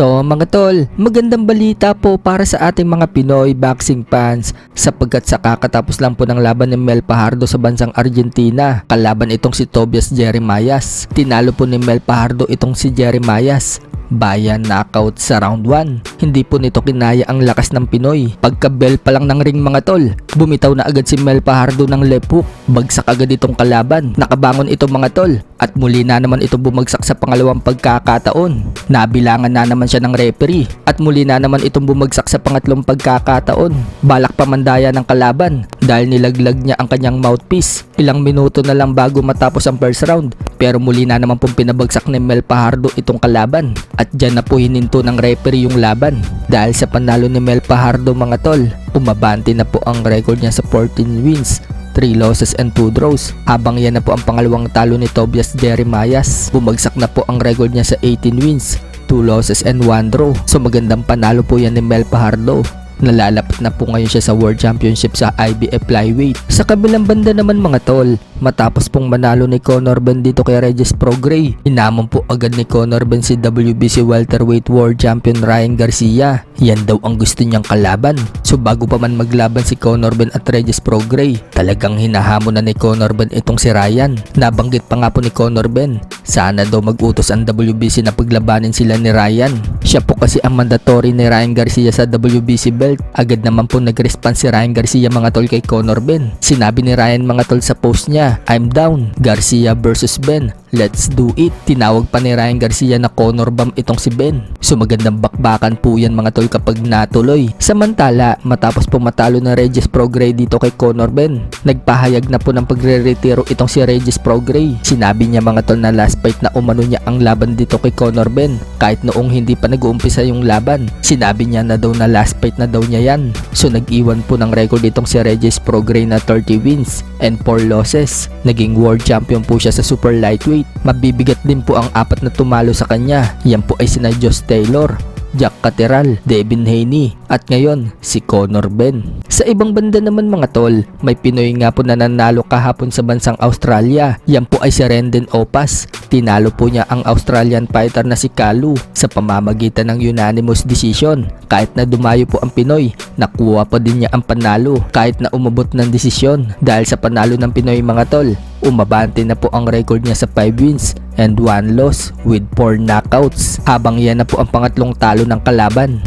So mga tol, magandang balita po para sa ating mga Pinoy boxing fans sapagkat sa kakatapos lang po ng laban ni Mel Fajardo sa bansang Argentina. Kalaban itong si Tobias Jeremias. Tinalo po ni Mel Fajardo itong si Jeremias. Bayan knockout sa round 1. Hindi po nito kinaya ang lakas ng Pinoy. Pagka-bell pa lang ng ring mga tol, bumitaw na agad si Mel Fajardo ng left hook. Bagsak agad itong kalaban. Nakabangon ito mga tol. At muli na naman ito bumagsak sa pangalawang pagkakataon. Nabilangan na naman siya ng referee. At muli na naman itong bumagsak sa pangatlong pagkakataon. Balak pa mandaya ng kalaban dahil nilaglag niya ang kanyang mouthpiece. Ilang minuto na lang bago matapos ang first round. Pero muli na naman pong pinabagsak ni Mel Fajardo itong kalaban. At dyan na po hininto ng referee yung laban. Dahil sa panalo ni Mel Fajardo mga tol, umabante na po ang record niya sa 14 wins, 3 losses and 2 draws. Habang yan na po ang pangalawang talo ni Tobias Jeremias, bumagsak na po ang record niya sa 18 wins, 2 losses and 1 draw. So magandang panalo po yan ni Mel Fajardo. Nalalapit na po ngayon siya sa World Championship sa IBF Flyweight. Sa kabilang banda naman mga tol, matapos pong manalo ni Conor Ben dito kay Regis Prograis, inamon po agad ni Conor Ben si WBC Welterweight World Champion Ryan Garcia. Yan daw ang gusto niyang kalaban. So bago pa man maglaban si Conor Ben at Regis Prograis, talagang hinahamon na ni Conor Ben itong si Ryan. Nabanggit pa nga po ni Conor Ben, sana daw mag-utos ang WBC na paglabanin sila ni Ryan. Siya po kasi ang mandatory ni Ryan Garcia sa WBC belt. Agad naman po nag-response si Ryan Garcia mga tol kay Conor Ben. Sinabi ni Ryan mga tol sa post niya, "I'm down, Garcia versus Ben. Let's do it." Tinawag pa ni Ryan Garcia na Conor Bomb itong si Ben. So magandang bakbakan po yan mga tol kapag natuloy. Samantala, matapos po matalo ng Regis Prograis dito kay Conor Ben, nagpahayag na po ng pagre-retiro itong si Regis Prograis. Sinabi niya mga tol na last fight na umano niya ang laban dito kay Conor Ben. Kahit noong hindi pa nag-uumpisa yung laban, sinabi niya na daw na last fight na daw niya yan. So nag-iwan po ng record itong si Regis Prograis na 30 wins and 4 losses. Naging world champion po siya sa super lightweight. Mabibigat din po ang apat na tumalo sa kanya. Yan po ay sina Josh Taylor, Jack Catterall, Devin Haney, at ngayon si Conor Ben. Sa ibang banda naman mga tol, may Pinoy nga po na nanalo kahapon sa bansang Australia. Yan po ay si Rendon Opas. Tinalo po niya ang Australian fighter na si Kalu sa pamamagitan ng unanimous decision. Kahit na dumayo po ang Pinoy, nakuha pa din niya ang panalo kahit na umabot ng desisyon. Dahil sa panalo ng Pinoy mga tol, umabante na po ang record niya sa 5 wins and 1 loss with 4 knockouts. Habang yan na po ang pangatlong talo ng kalaban.